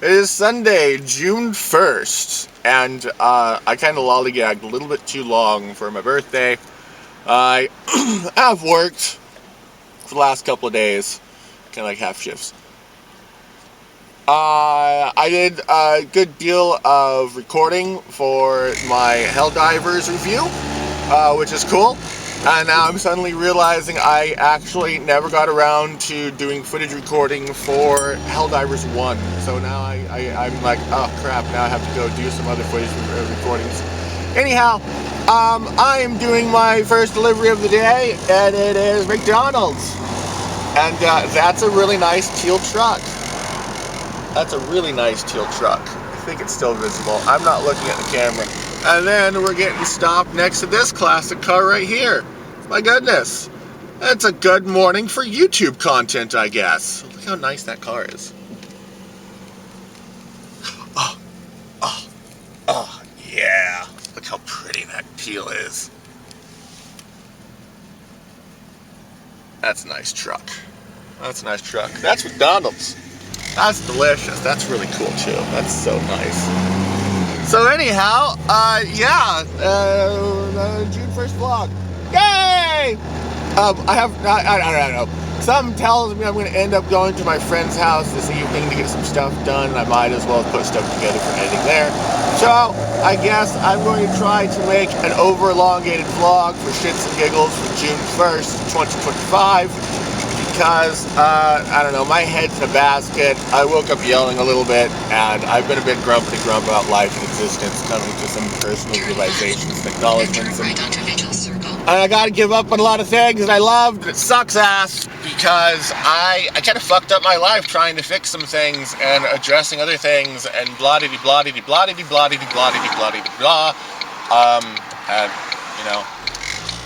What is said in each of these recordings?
It is Sunday, June 1st, and I kind of lollygagged a little bit too long for my birthday. I have worked for the last couple of days, kind of like half shifts. I did a good deal of recording for my Helldivers review, which is cool. And now I'm suddenly realizing I actually never got around to doing footage recording for Helldivers 1. So now I'm like, oh crap, now I have to go do some other footage recordings. Anyhow, I am doing my first delivery of the day, and it is McDonald's. And that's a really nice teal truck. That's a really nice teal truck. I think it's still visible. I'm not looking at the camera. And then we're getting stopped next to this classic car right here. My goodness. That's a good morning for YouTube content, I guess. Look how nice that car is. Oh, yeah. Look how pretty that teal is. That's a nice truck. That's a nice truck. That's McDonald's. That's delicious. That's really cool too. That's so nice. So anyhow, June 1st vlog. Yay! I don't know. Something tells me I'm going to end up going to my friend's house this evening to get some stuff done, and I might as well put stuff together for editing there. So I guess I'm going to try to make an over-elongated vlog for shits and giggles for June 1st, 2025. Because, I don't know, my head's in a basket. I woke up yelling a little bit, and I've been a bit grumpy about life and existence, coming to some personal realizations and acknowledgements. And I gotta give up on a lot of things that I loved, and it sucks ass, because I kind of fucked up my life trying to fix some things and addressing other things, and blah-de-de-blah-de-de-blah-de-de-blah-de-de-blah-de-de-blah. And, you know,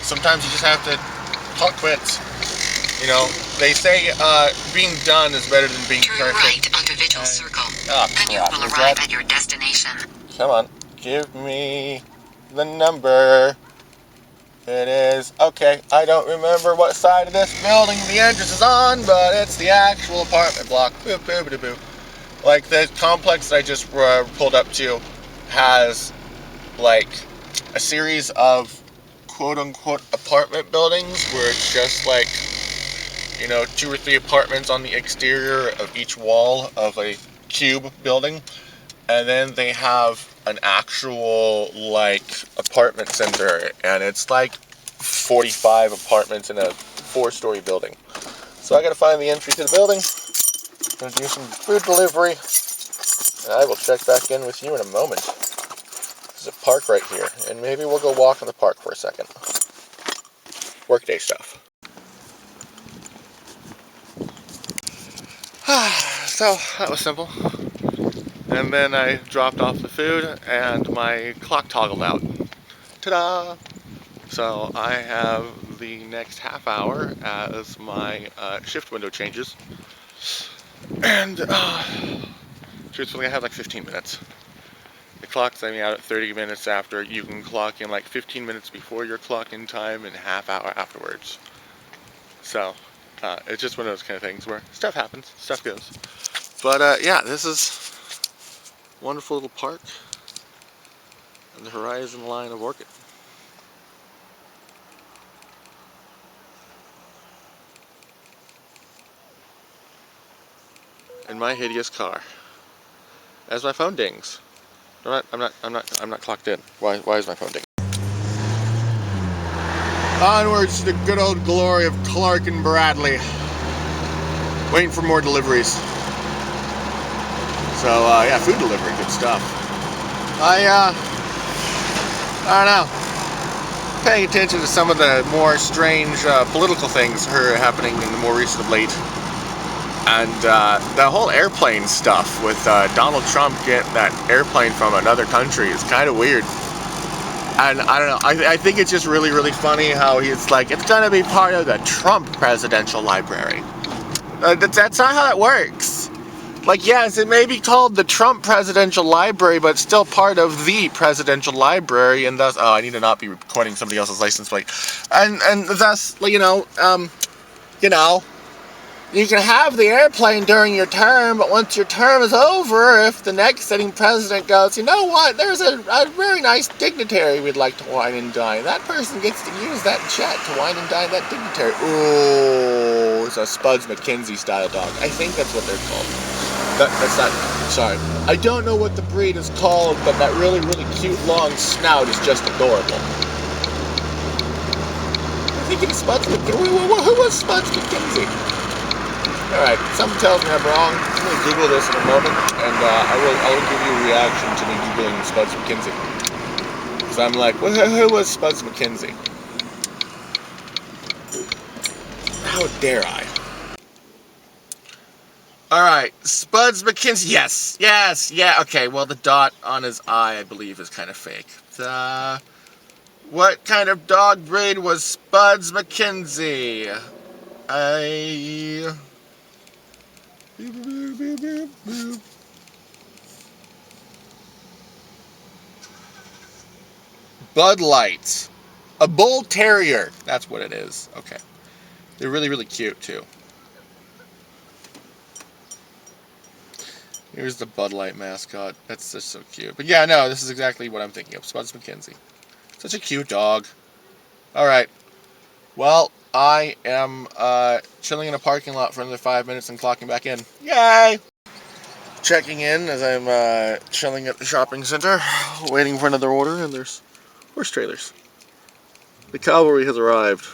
sometimes you just have to call it quits. You know, they say being done is better than being perfect. Turn right onto Vigil Circle. Oh, then you will arrive at your destination. Come on, give me the number. It is, okay, I don't remember what side of this building the entrance is on, but it's the actual apartment block. Boop, boop, boop, boop. Like, the complex that I just pulled up to has, like, a series of quote-unquote apartment buildings where it's just, like, you know, 2 or 3 apartments on the exterior of each wall of a cube building. And then they have an actual, like, apartment center. And it's like 45 apartments in a 4-story building. So I gotta find the entry to the building. Gonna do some food delivery. And I will check back in with you in a moment. There's a park right here. And maybe we'll go walk in the park for a second. Workday stuff. So, that was simple. And then I dropped off the food and my clock toggled out. Ta-da! So I have the next half hour as my shift window changes. And truthfully I have like 15 minutes. The clock's letting me out at 30 minutes after. You can clock in like 15 minutes before your clock in time and a half hour afterwards. So it's just one of those kind of things where stuff happens, stuff goes. But yeah, this is a wonderful little park and the horizon line of Orchid. And my hideous car. As my phone dings. I'm not clocked in. Why is my phone dinging? Onwards to the good old glory of Clark and Bradley. Waiting for more deliveries. So yeah, food delivery, good stuff. I don't know. Paying attention to some of the more strange political things happening in the more recent of late. And the whole airplane stuff with Donald Trump getting that airplane from another country is kind of weird. And I don't know, I think it's just really, really funny how he's like, it's gonna be part of the Trump Presidential Library. That's not how that works. Like, yes, it may be called the Trump Presidential Library, but it's still part of the Presidential Library, and thus, oh, I need to not be recording somebody else's license plate. And thus, you know, You can have the airplane during your term, but once your term is over, if the next sitting president goes, you know what, there's a very nice dignitary we'd like to wine and dine, that person gets to use that jet to wine and dine that dignitary. Ooh, it's a Spuds MacKenzie style dog. I think that's what they're called. That's not, sorry. I don't know what the breed is called, but that really, really cute long snout is just adorable. I think it's Spuds MacKenzie. Who was Spuds MacKenzie? Alright, something tells me I'm wrong. I'm going to Google this in a moment, and I will give you a reaction to me Googling Spuds MacKenzie. Because I'm like, who was Spuds MacKenzie? How dare I? Alright, Spuds MacKenzie, yes, yeah, okay, well the dot on his eye, I believe, is kind of fake. What kind of dog breed was Spuds MacKenzie? Bud Light. A Bull Terrier. That's what it is. Okay. They're really, really cute, too. Here's the Bud Light mascot. That's just so cute. But yeah, no, this is exactly what I'm thinking of. Spuds MacKenzie. Such a cute dog. Alright. Well, I am chilling in a parking lot for another 5 minutes and clocking back in. Yay! Checking in as I'm chilling at the shopping center, waiting for another order, and there's horse trailers. The cavalry has arrived.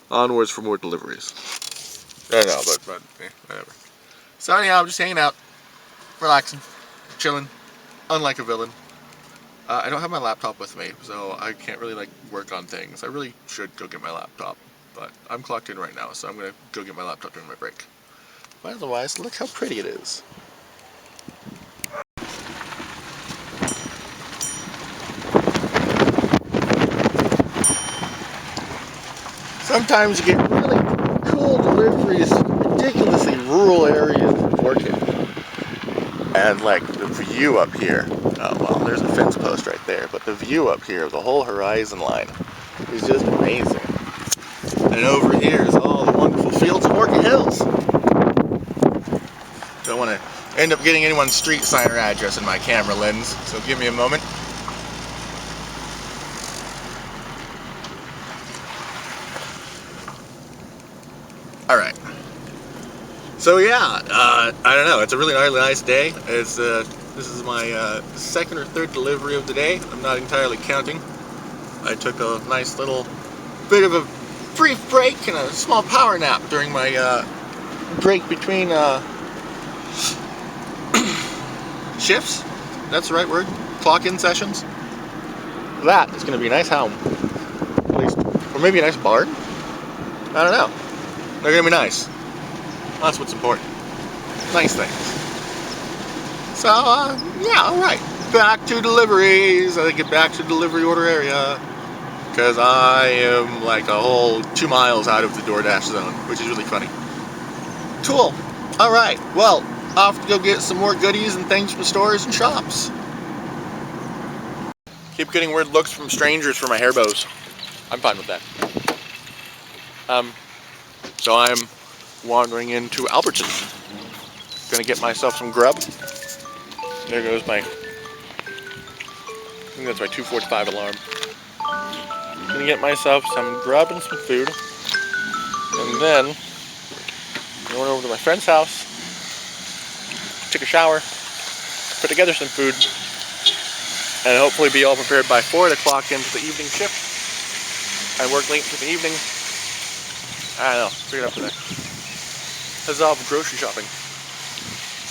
Onwards for more deliveries. I know, but whatever. So anyhow, I'm just hanging out, relaxing, chilling, unlike a villain. I don't have my laptop with me, so I can't really like work on things. I really should go get my laptop, but I'm clocked in right now, so I'm gonna go get my laptop during my break. But otherwise, look how pretty it is. Sometimes you get really cool deliveries in ridiculously rural areas of Orchid. And like the view up here, oh well, there's a fence post right there, but the view up here of the whole horizon line is just amazing. And over here is all the wonderful fields of Orchid Hills. Don't want to end up getting anyone's street sign or address in my camera lens, so give me a moment. Alright. So yeah, I don't know, it's a really nice day. It's this is my second or third delivery of the day. I'm not entirely counting. I took a nice little bit of a brief break and a small power nap during my break between shifts. That's the right word. Clock-in sessions. That is going to be a nice home, at least, or maybe a nice barn. I don't know. They're going to be nice. That's what's important. Nice things. So, yeah, alright. Back to deliveries. I get back to the delivery order area. Because I am like a whole 2 miles out of the DoorDash zone, which is really funny. Cool. Alright, well, off to go get some more goodies and things from stores and shops. Keep getting weird looks from strangers for my hair bows. I'm fine with that. So I'm wandering into Albertsons. Gonna get myself some grub. There goes my, I think that's my 2:45 alarm. Gonna get myself some grub and some food. And then, going over to my friend's house, take a shower, put together some food, and hopefully be all prepared by 4 to clock into the evening shift. I work late into the evening. I don't know, figure it out from there. This is all grocery shopping.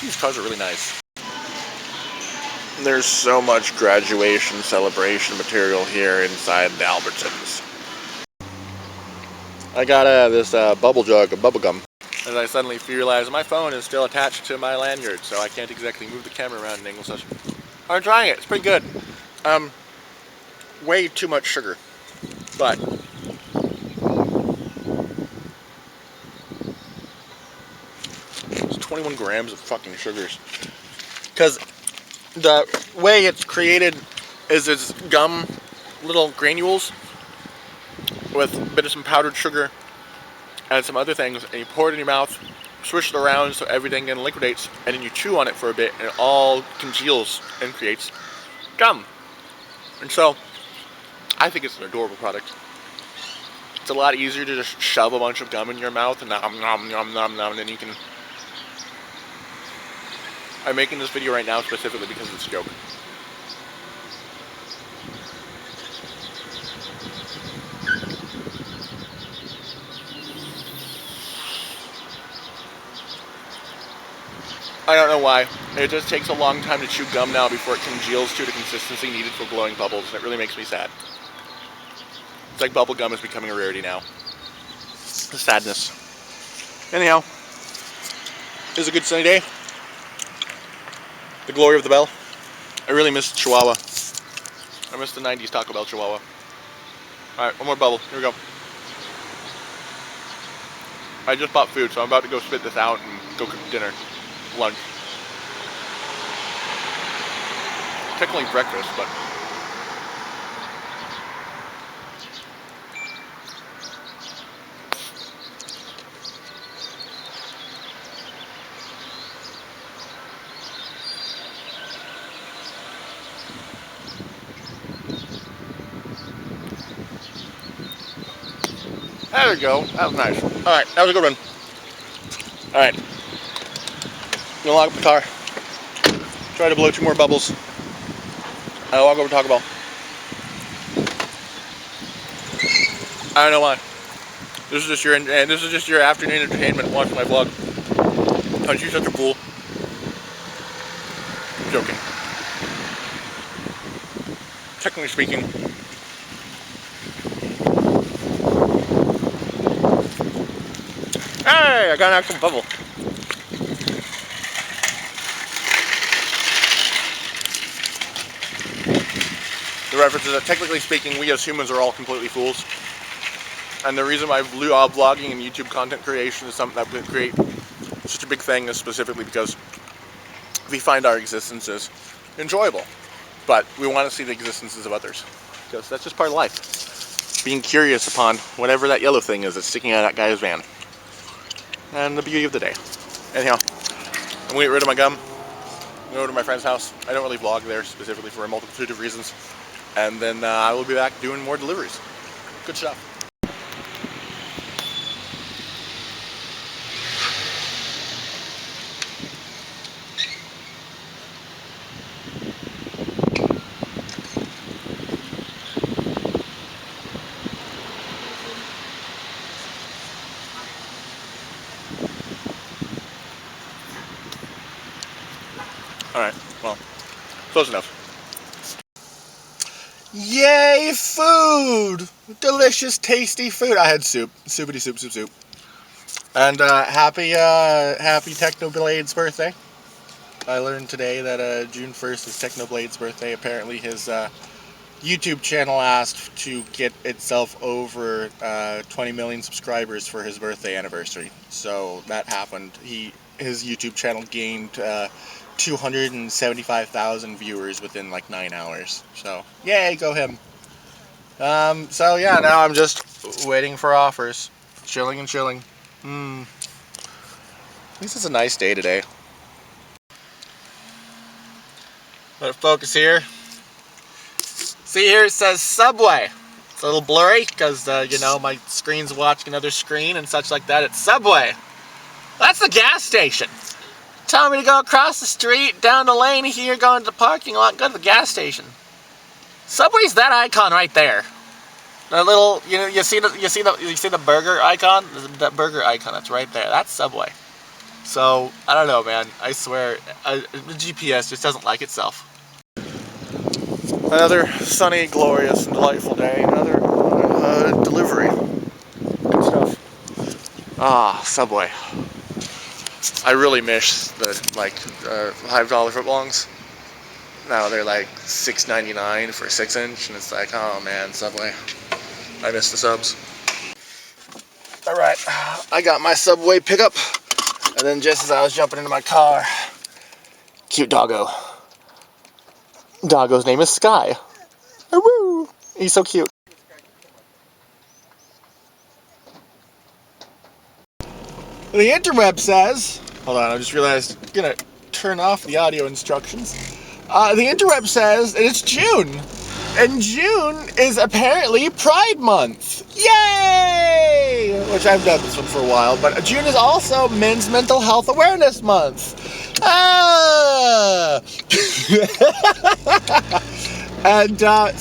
These cars are really nice. There's so much graduation celebration material here inside the Albertsons. I got this bubble jug of bubble gum. As I suddenly realize my phone is still attached to my lanyard, so I can't exactly move the camera around in angle session. I'm trying it, it's pretty good. Way too much sugar, but it's 21 grams of fucking sugars. Because the way it's created is it's gum, little granules with a bit of some powdered sugar and some other things, and you pour it in your mouth, swish it around so everything then liquidates, and then you chew on it for a bit, and it all congeals and creates gum. And so, I think it's an adorable product. It's a lot easier to just shove a bunch of gum in your mouth and nom nom nom nom nom, and then you can... I'm making this video right now specifically because of this joke. I don't know why. It just takes a long time to chew gum now before it congeals to the consistency needed for blowing bubbles, and it really makes me sad. It's like bubble gum is becoming a rarity now. The sadness. Anyhow, it was a good sunny day. The glory of the bell. I really miss Chihuahua. I miss the 90s Taco Bell Chihuahua. Alright, one more bubble. Here we go. I just bought food, so I'm about to go spit this out and go cook dinner. Lunch. Technically breakfast, but... There we go. That was nice. Alright, that was a good one. Alright. Gonna lock up the car. Try to blow 2 more bubbles. I'll walk over to Taco Bell. I don't know why. This is just your afternoon entertainment. Watch my vlog. Aren't you such a fool? I'm joking. Technically speaking, hey, I got an actual bubble. The reference is that technically speaking, we as humans are all completely fools. And the reason why vlogging and YouTube content creation is something that would create such a big thing is specifically because we find our existences enjoyable. But we want to see the existences of others. Because that's just part of life. Being curious upon whatever that yellow thing is that's sticking out of that guy's van. And the beauty of the day. Anyhow, I'm going to get rid of my gum. I'm going to go to my friend's house. I don't really vlog there specifically for a multitude of reasons. And then I will be back doing more deliveries. Good stuff. Alright, well, close enough. Yay, food! Delicious, tasty food. I had soup. Soupity soup. And happy Technoblade's birthday. I learned today that June 1st is Technoblade's birthday. Apparently his YouTube channel asked to get itself over 20 million subscribers for his birthday anniversary. So that happened. His YouTube channel gained 275,000 viewers within like 9 hours. So, yay, go him. So yeah, now I'm just waiting for offers. Chilling and chilling. At least it's a nice day today. Let it focus here. See here it says Subway. It's a little blurry because, you know, my screen's watching another screen and such like that. It's Subway. That's the gas station. Telling me to go across the street, down the lane here, go into the parking lot, go to the gas station. Subway's that icon right there. The little, you see the burger icon? That burger icon that's right there. That's Subway. So I don't know, man. I swear, the GPS just doesn't like itself. Another sunny, glorious, and delightful day. Another delivery. Good stuff. Ah, Subway. I really miss the $5 footlongs. Now they're like $6.99 for a 6-inch, and it's like, oh man, Subway. I miss the subs. Alright, I got my Subway pickup, and then just as I was jumping into my car, cute doggo. Doggo's name is Sky. Woo! He's so cute. The interweb says, hold on, I just realized I'm gonna turn off the audio instructions. The interweb says that it's June, and June is apparently Pride Month. Yay! Which I've done this one for a while, but June is also Men's Mental Health Awareness Month. Ah! And I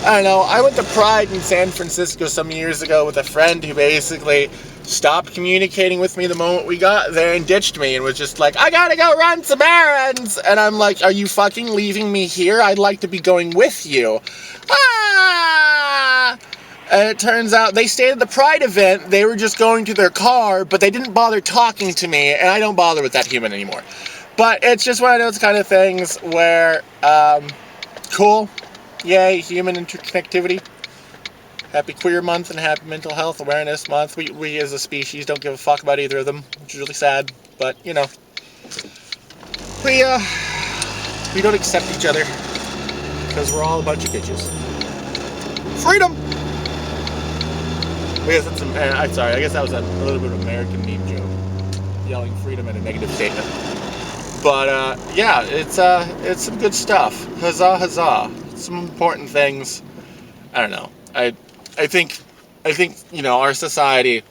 don't know, I went to Pride in San Francisco some years ago with a friend who basically stopped communicating with me the moment we got there and ditched me and was just like, I gotta go run some errands. And I'm like, are you fucking leaving me here? I'd like to be going with you. Ah! And it turns out they stayed at the Pride event. They were just going to their car, but they didn't bother talking to me, and I don't bother with that human anymore. But it's just one of those kind of things where, cool. Yay, human interconnectivity. Happy Queer Month and Happy Mental Health Awareness Month. We as a species don't give a fuck about either of them, which is really sad. But, you know, we don't accept each other because we're all a bunch of bitches. Freedom! I guess that's I'm sorry, I guess that was a little bit of an American meme joke. Yelling freedom in a negative statement. But, yeah, it's some good stuff. Huzzah, huzzah. Some important things. I don't know. I think, you know, our society,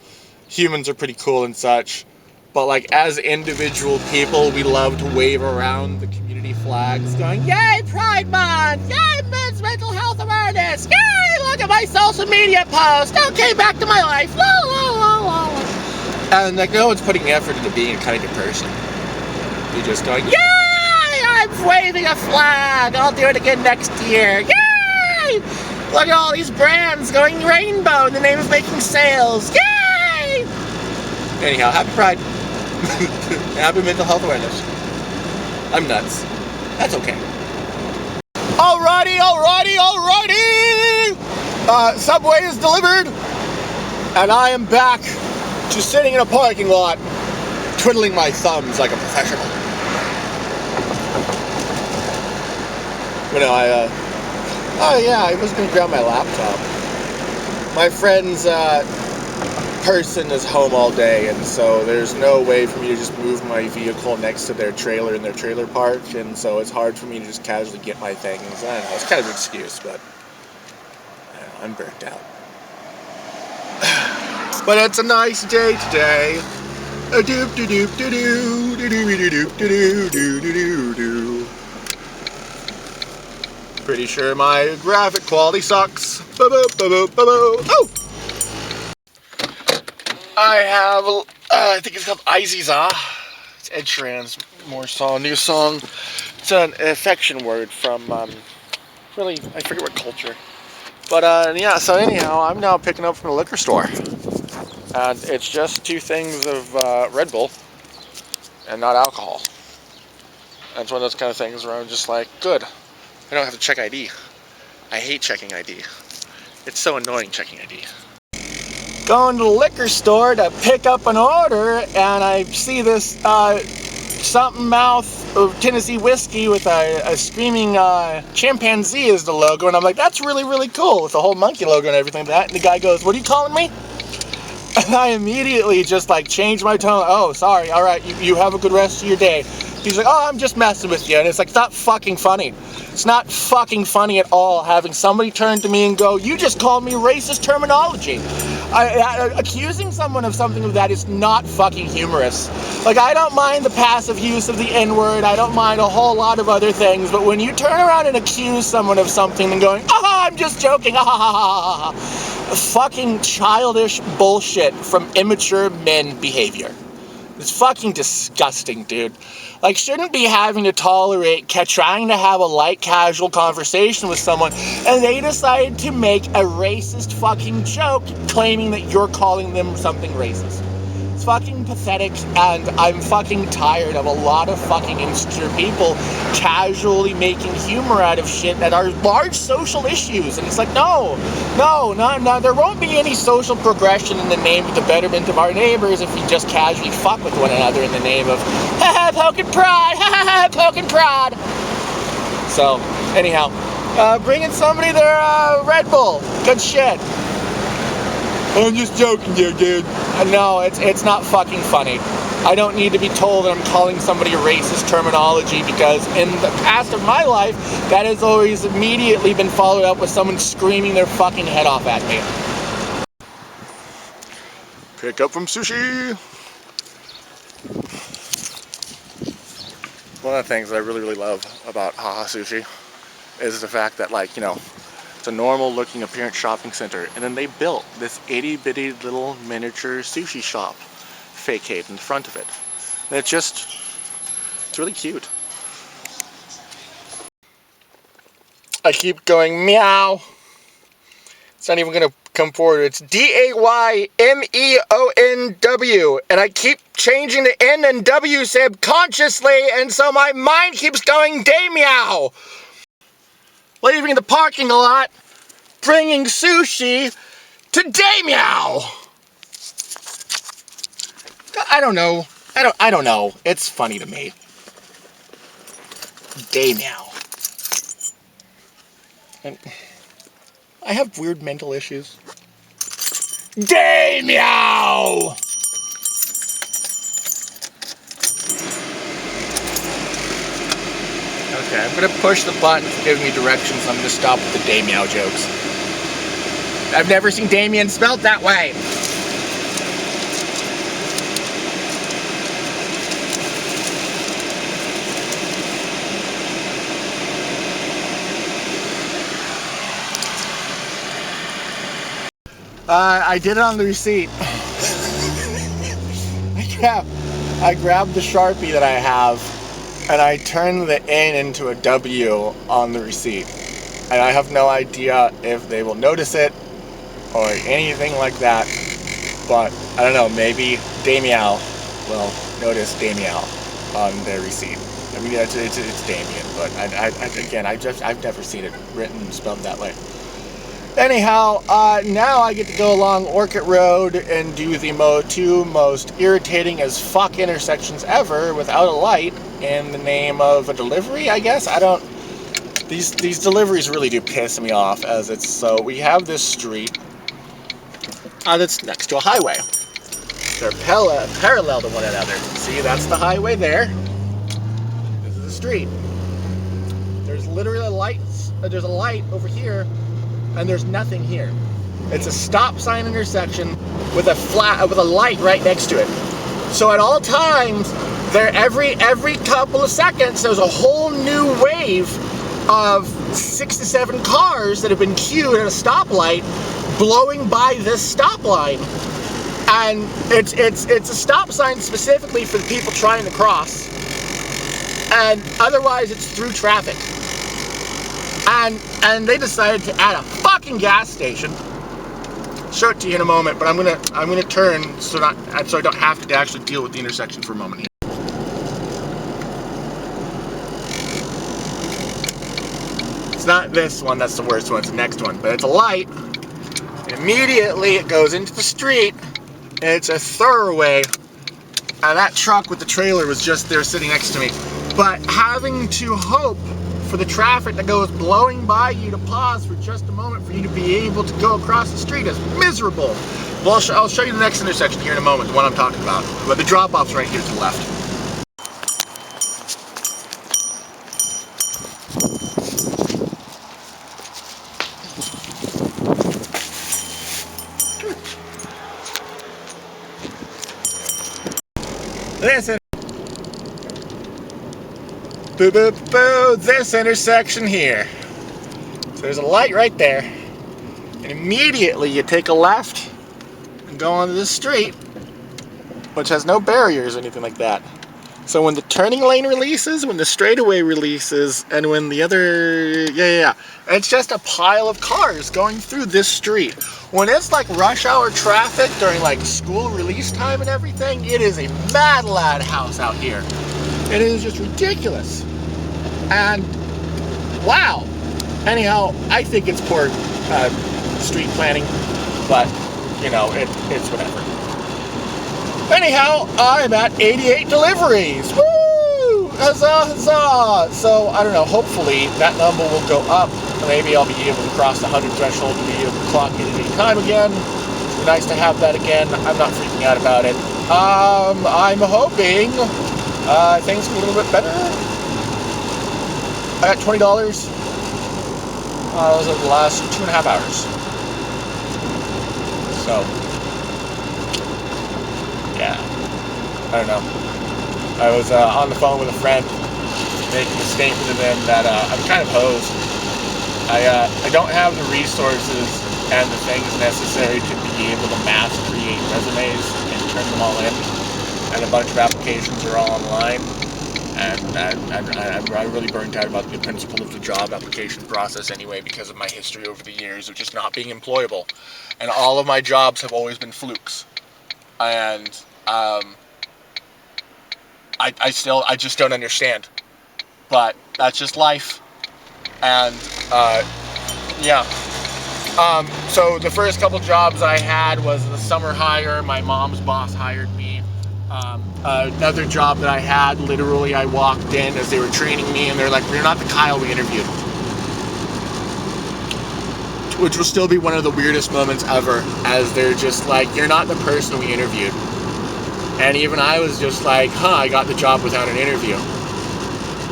humans are pretty cool and such, but like as individual people, we love to wave around the community flags going, yay, Pride Month! Yay, Men's Mental Health Awareness! Yay, look at my social media post! Okay, back to my life! La, la, la, la. And like no one's putting effort into being a kind of person. You're just going, yay, I'm waving a flag! I'll do it again next year! Yay! Look at all these brands going rainbow in the name of making sales. Yay! Anyhow, happy Pride. Happy Mental Health Awareness. I'm nuts. That's okay. Alrighty. Subway is delivered. And I am back to sitting in a parking lot, twiddling my thumbs like a professional. You know, oh yeah, I was going to grab my laptop. My friend's person is home all day, and so there's no way for me to just move my vehicle next to their trailer in their trailer park, and so it's hard for me to just casually get my things. I don't know, it's kind of an excuse, but I don't know, I'm burnt out. But it's a nice day today. A doop doo doop doo doo doo doo doo doo doo doo doo doo. Pretty sure my graphic quality sucks. Oh! I have, I think it's called Iziza. It's Ed Sheeran's new song. It's an affection word from, really, I forget what culture. But, yeah, so anyhow, I'm now picking up from the liquor store. And it's just 2 things of Red Bull and not alcohol. And it's one of those kind of things where I'm just like, good. I don't have to check ID. I hate checking ID. It's so annoying checking ID. Going to the liquor store to pick up an order, and I see this something mouth of Tennessee whiskey with a screaming chimpanzee as the logo, and I'm like, that's really, really cool, with the whole monkey logo and everything like that. And the guy goes, what are you calling me? And I immediately just like changed my tone. Oh, sorry, all right, you have a good rest of your day. He's like, oh, I'm just messing with you. And it's like, it's not fucking funny. It's not fucking funny at all having somebody turn to me and go, you just called me racist terminology. Accusing someone of something of that is not fucking humorous. Like, I don't mind the passive use of the N-word. I don't mind a whole lot of other things. But when you turn around and accuse someone of something and going, I'm just joking, fucking childish bullshit from immature men behavior. It's fucking disgusting, dude. Like, shouldn't be having to tolerate trying to have a light, casual conversation with someone, and they decided to make a racist fucking joke claiming that you're calling them something racist. It's fucking pathetic, and I'm fucking tired of a lot of fucking insecure people casually making humor out of shit that are large social issues. And it's like, no, there won't be any social progression in the name of the betterment of our neighbors if we just casually fuck with one another in the name of, poking pride, poking pride. So, anyhow, bringing somebody their Red Bull. Good shit. I'm just joking here, dude. No, it's not fucking funny. I don't need to be told that I'm calling somebody a racist terminology, because in the past of my life, that has always immediately been followed up with someone screaming their fucking head off at me. Pick up from sushi. One of the things that I really love about Haha Sushi is the fact that, like, you know, it's a normal looking appearance shopping center, and then they built this itty bitty little miniature sushi shop facade in front of it. And it's really cute. I keep going meow. It's not even gonna come forward. It's D-A-Y-M-E-O-N-W, and I keep changing the N and W subconsciously, and so my mind keeps going day meow. Leaving the parking lot, bringing sushi to day meow. I don't know. I don't know. It's funny to me. Day meow. And I have weird mental issues. Day meow! Okay, I'm gonna push the button to give me directions. I'm gonna stop with the day meow jokes. I've never seen Damien spelled that way. I did it on the receipt. I grabbed the Sharpie that I have, and I turned the N into a W on the receipt. And I have no idea if they will notice it or anything like that. But I don't know, maybe Damien will notice Damien on their receipt. I mean, it's Damien, but I've never seen it written spelled that way. Anyhow, now I get to go along Orchid Road and do the two most irritating as fuck intersections ever without a light in the name of a delivery, I guess. These deliveries really do piss me off, as it's so, we have this street that's next to a highway. They're parallel to one another. See, that's the highway there. This is the street. There's literally there's a light over here, and there's nothing here. It's a stop sign intersection with a light right next to it. So at all times, every couple of seconds, there's a whole new wave of 6 to 7 cars that have been queued at a stoplight, blowing by this stop line. And it's a stop sign specifically for the people trying to cross. And otherwise, it's through traffic. And they decided to add a fucking gas station. Show it to you in a moment, but I'm gonna turn so I don't have to actually deal with the intersection for a moment here. It's not this one, that's the worst one, it's the next one, but it's a light. And immediately it goes into the street, and it's a thoroughway. And that truck with the trailer was just there sitting next to me. But having to hope for the traffic that goes blowing by you to pause for just a moment for you to be able to go across the street is miserable. Well, I'll show you the next intersection here in a moment, the one I'm talking about. But the drop-off's right here to the left. This intersection here. So there's a light right there, and immediately you take a left and go onto the street, which has no barriers or anything like that. So when the turning lane releases, when the straightaway releases, and when the other, it's just a pile of cars going through this street. When it's like rush hour traffic during like school release time and everything, it is a mad lad house out here. It is just ridiculous. And wow. Anyhow, I think it's poor street planning, but you know, it's whatever. Anyhow, I'm at 88 deliveries. Woo! Huzzah, huzzah! So, I don't know, hopefully that number will go up. Maybe I'll be able to cross the 100 threshold to be able to clock in at any time again. be nice to have that again. I'm not freaking out about it. I'm hoping things can be a little bit better. I got $20. Those are the last 2.5 hours. So, yeah, I don't know. I was on the phone with a friend, making a statement to them that I'm kind of hosed. I don't have the resources and the things necessary to be able to mass create resumes and turn them all in, and a bunch of applications are all online. And I'm really burnt out about the principle of the job application process anyway, because of my history over the years of just not being employable. And all of my jobs have always been flukes. And I just don't understand. But that's just life. And yeah. So the first couple jobs I had was the summer hire. My mom's boss hired me. Another job that I had, literally I walked in as they were training me and they're like, "You're not the Kyle we interviewed." Which will still be one of the weirdest moments ever, as they're just like, "You're not the person we interviewed." And even I was just like, I got the job without an interview.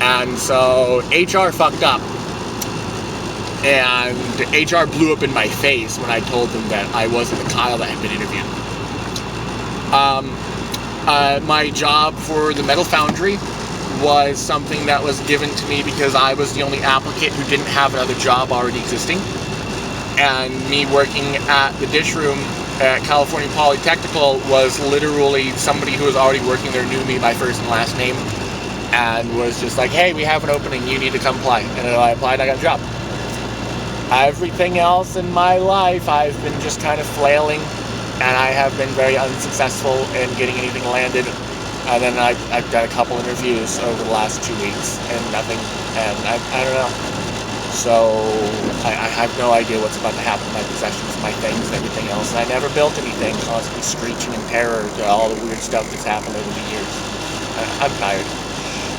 And so HR fucked up. And HR blew up in my face when I told them that I wasn't the Kyle that had been interviewed. My job for the metal foundry was something that was given to me because I was the only applicant who didn't have another job already existing. And me working at the dish room at California Polytechnical was literally somebody who was already working there knew me by first and last name and was just like, "Hey, we have an opening, you need to come apply." And I applied, I got a job. Everything else in my life, I've been just kind of flailing, and I have been very unsuccessful in getting anything landed. And then I've done a couple interviews over the last 2 weeks, and nothing, and I don't know. So I have no idea what's about to happen to my possessions, my things, and everything else. And I never built anything, constantly screeching in terror to all the weird stuff that's happened over the years. I'm tired.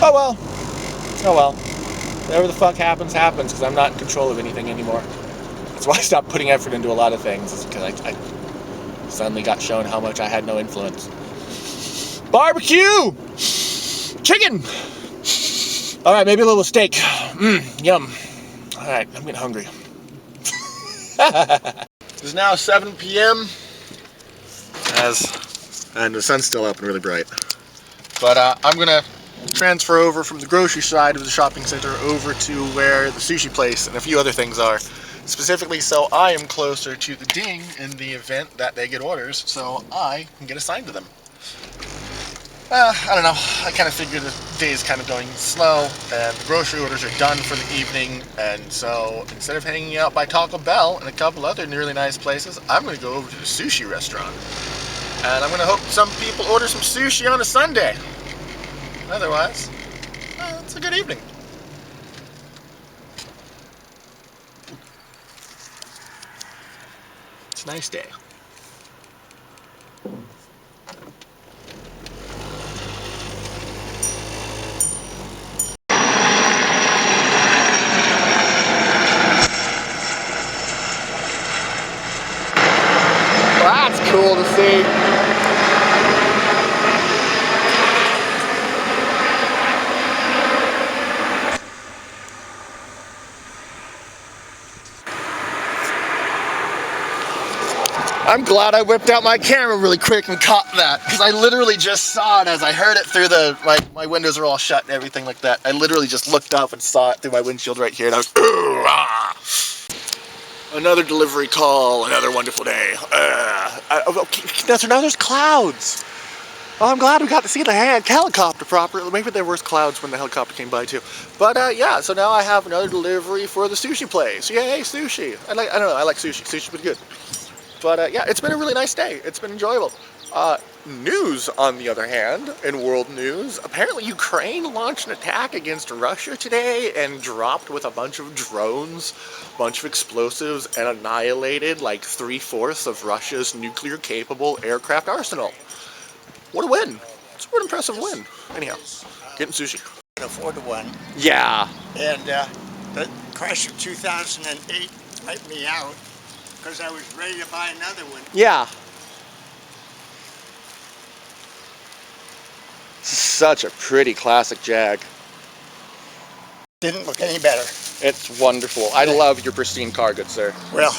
Oh well. Oh well. Whatever the fuck happens, happens, because I'm not in control of anything anymore. That's why I stopped putting effort into a lot of things, is because I suddenly got shown how much I had no influence. Barbecue! Chicken! Alright, maybe a little steak. Yum. Alright, I'm getting hungry. It's now 7 p.m. And the sun's still up and really bright. But I'm gonna transfer over from the grocery side of the shopping center over to where the sushi place and a few other things are. Specifically so I am closer to the ding in the event that they get orders, so I can get assigned to them. I don't know, I kind of figured the day is kind of going slow, and the grocery orders are done for the evening, and so instead of hanging out by Taco Bell and a couple other really nice places, I'm going to go over to the sushi restaurant. And I'm going to hope some people order some sushi on a Sunday. Otherwise, it's a good evening. It's a nice day. Well, that's cool to see. I'm glad I whipped out my camera really quick and caught that, because I literally just saw it as I heard it through my windows are all shut and everything like that. I literally just looked up and saw it through my windshield right here, and I was, ooh, ah. Another delivery call, another wonderful day. So now there's clouds. Oh, I'm glad we got to see the helicopter properly. Maybe there was clouds when the helicopter came by too. But yeah, so now I have another delivery for the sushi place. Yay, sushi. I don't know, I like sushi. Sushi's been good. But yeah, it's been a really nice day. It's been enjoyable. News, on the other hand, in world news, apparently Ukraine launched an attack against Russia today and dropped with a bunch of drones, a bunch of explosives, and annihilated like 3/4 of Russia's nuclear-capable aircraft arsenal. What a win. It's an impressive win. Anyhow, getting sushi. I can afford one. Yeah. And the crash of 2008 wiped me out. because I was ready to buy another one. Yeah. Such a pretty classic Jag. Didn't look any better. It's wonderful. I love your pristine car, good sir. Well,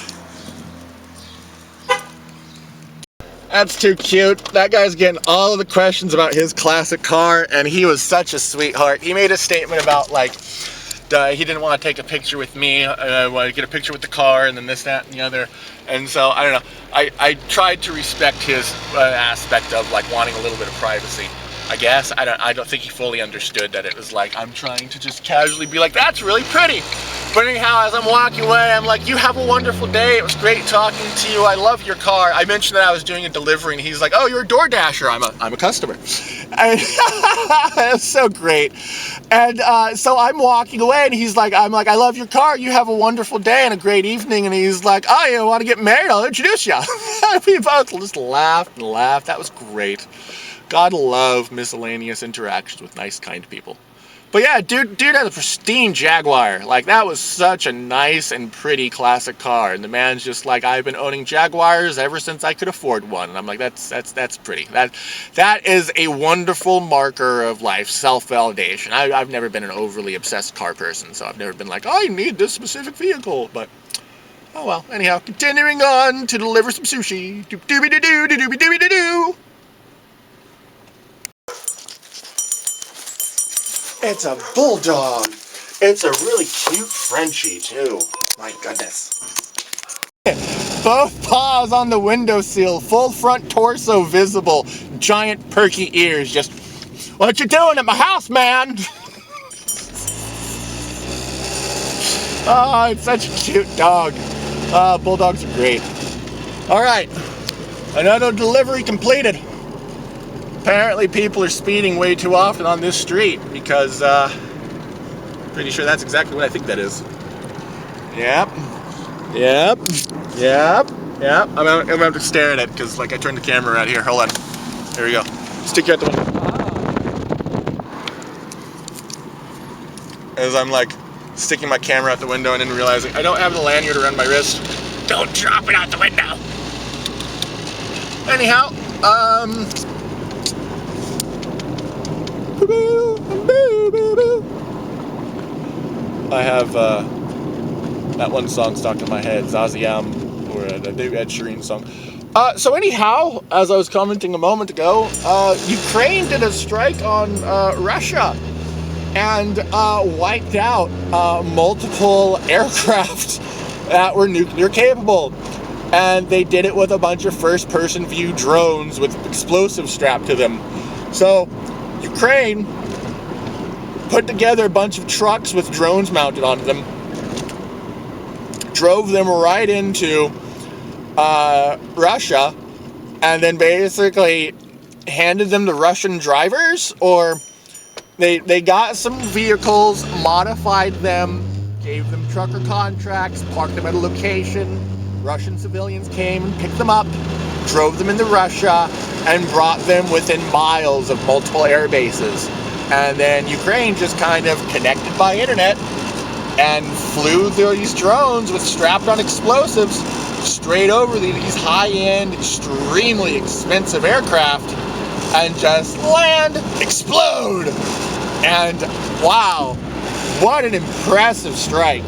That's too cute. That guy's getting all of the questions about his classic car, and he was such a sweetheart. He made a statement about, like, he didn't want to take a picture with me, I wanted to get a picture with the car, and then this, that, and the other. And so, I don't know, I tried to respect his aspect of, like, wanting a little bit of privacy. I guess. I don't think he fully understood that it was like, I'm trying to just casually be like, that's really pretty. But anyhow, as I'm walking away, I'm like, you have a wonderful day. It was great talking to you. I love your car. I mentioned that I was doing a delivery, and he's like, oh, you're a DoorDasher. I'm a customer. And it's so great. And so I'm walking away, and I'm like, I love your car. You have a wonderful day and a great evening. And he's like, oh, you want to get married? I'll introduce you. We both just laughed and laughed. That was great. Gotta love miscellaneous interactions with nice, kind people. But yeah, dude had a pristine Jaguar. Like, that was such a nice and pretty classic car. And the man's just like, I've been owning Jaguars ever since I could afford one. And I'm like, that's pretty. That is a wonderful marker of life, self-validation. I've never been an overly obsessed car person, so I've never been like, I need this specific vehicle. But oh well. Anyhow, continuing on to deliver some sushi. Doobie-doo-doo-doo-doo-doo-doo-doo. It's a bulldog. It's a really cute Frenchie, too. My goodness. Both paws on the windowsill, full front torso visible, giant perky ears, just, what you doing at my house, man? Oh, it's such a cute dog. Bulldogs are great. All right, another delivery completed. Apparently people are speeding way too often on this street because, pretty sure that's exactly what I think that is. Yep. I'm gonna have to stare at it because, like, I turned the camera out here. Hold on. There we go. Stick you out the window. As I'm, like, sticking my camera out the window and then realizing I don't have the lanyard around my wrist. Don't drop it out the window. Anyhow, I have that one song stuck in my head, Zaziam, or the new Ed Sheeran song. So anyhow, as I was commenting a moment ago, Ukraine did a strike on Russia and wiped out multiple aircraft that were nuclear capable. And they did it with a bunch of first-person view drones with explosives strapped to them. So Ukraine put together a bunch of trucks with drones mounted onto them, drove them right into Russia, and then basically handed them to Russian drivers, or they got some vehicles, modified them, gave them trucker contracts, parked them at a location. Russian civilians came and picked them up, drove them into Russia, and brought them within miles of multiple air bases. And then Ukraine just kind of connected by internet and flew these drones with strapped on explosives straight over these high-end, extremely expensive aircraft and just land, explode. And wow, what an impressive strike.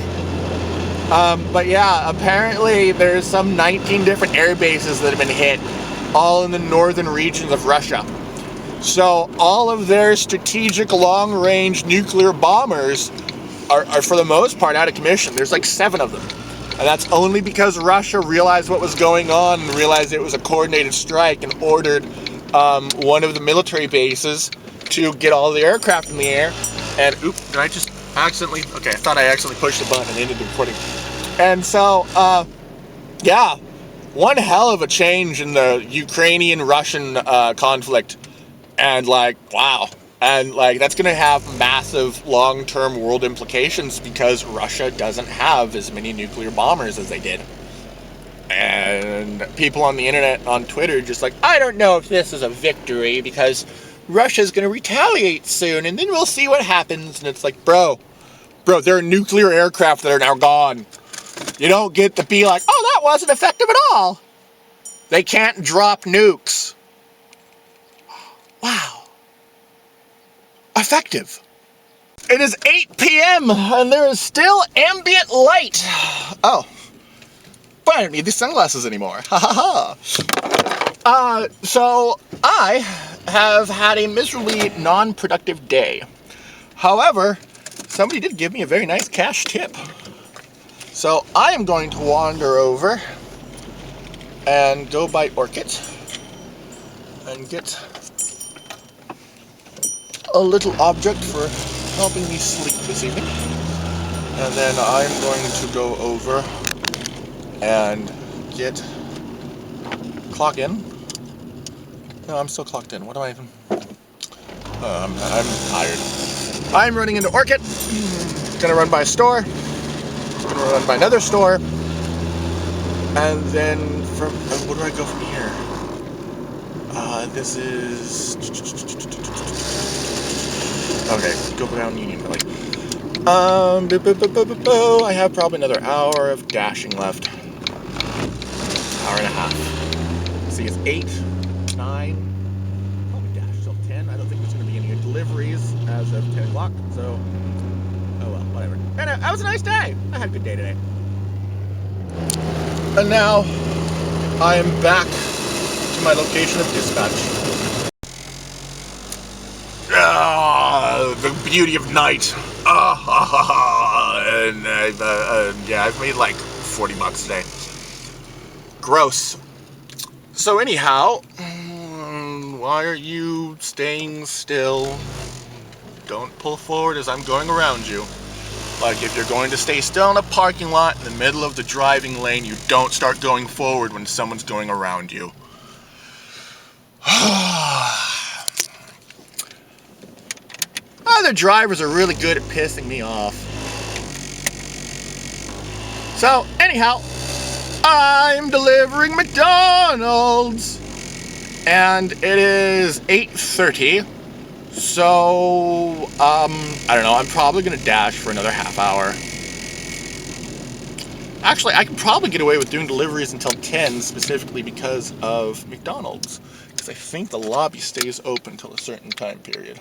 But yeah, apparently there's some 19 different air bases that have been hit, all in the northern regions of Russia. So all of their strategic long-range nuclear bombers are for the most part out of commission. There's like 7 of them. And that's only because Russia realized what was going on and realized it was a coordinated strike and ordered one of the military bases to get all the aircraft in the air. And oops, did I just accidentally? Okay, I thought I accidentally pushed the button and ended the recording. And so, yeah, one hell of a change in the Ukrainian-Russian conflict. And like, wow. And like, that's going to have massive long-term world implications because Russia doesn't have as many nuclear bombers as they did. And people on the internet, on Twitter, just like, I don't know if this is a victory because Russia's going to retaliate soon and then we'll see what happens. And it's like, bro, there are nuclear aircraft that are now gone. You don't get to be like, oh, that wasn't effective at all. They can't drop nukes. Wow. Effective. It is 8 p.m. and there is still ambient light. Oh. But I don't need these sunglasses anymore. Ha ha ha. So I have had a miserably non-productive day. However, somebody did give me a very nice cash tip. So I am going to wander over and go buy orchids and get a little object for helping me sleep this evening. And then I'm going to go over and clock in. No, I'm still clocked in. What am I even? I'm tired. I'm running into Orchid. Gonna run by a store. Gonna run by another store. And then where do I go from here? This is... Okay, go down Union Valley. I have probably another hour of dashing left. Hour and a half. See, it's 8, 9. Probably dash till 10. I don't think there's going to be any deliveries as of 10 o'clock. So, oh well, whatever. And that was a nice day. I had a good day today. And now I am back to my location of dispatch. The beauty of night. And I've made like $40 today. Gross. So anyhow, why are you staying still? Don't pull forward as I'm going around you. Like if you're going to stay still in a parking lot in the middle of the driving lane, you don't start going forward when someone's going around you. Other drivers are really good at pissing me off. So, anyhow, I'm delivering McDonald's. And it is 8:30. So, I don't know, I'm probably gonna dash for another half hour. Actually, I can probably get away with doing deliveries until 10, specifically because of McDonald's. Because I think the lobby stays open until a certain time period.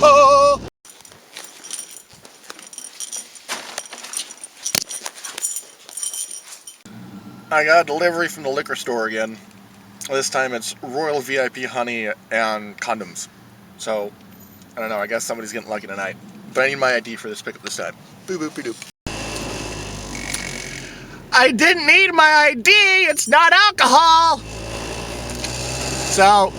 Oh! I got a delivery from the liquor store again. This time it's Royal VIP honey and condoms. So, I don't know, I guess somebody's getting lucky tonight. But I need my ID for this pickup this time. Boop boop boop doop. I didn't need my ID, it's not alcohol! So,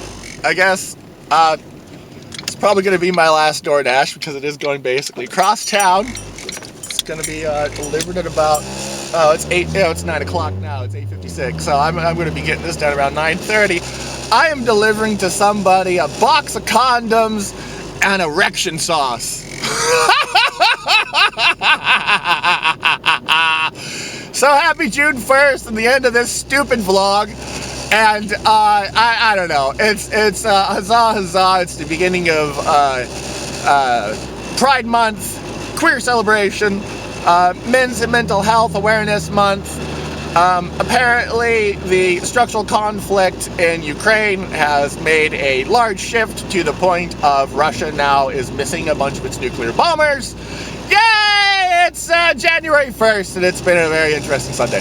I guess, it's probably gonna be my last DoorDash because it is going basically across town. It's gonna be, delivered at about, it's 9 o'clock now, it's 8:56, so I'm gonna be getting this done around 9:30. I am delivering to somebody a box of condoms and erection sauce. So happy June 1st and the end of this stupid vlog. And I don't know. It's huzzah huzzah. It's the beginning of Pride Month, queer celebration, Men's and Mental Health Awareness Month. Apparently, the structural conflict in Ukraine has made a large shift to the point of Russia now is missing a bunch of its nuclear bombers. Yay! It's January 1st, and it's been a very interesting Sunday.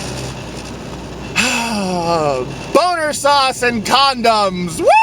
Boner sauce and condoms! Woo!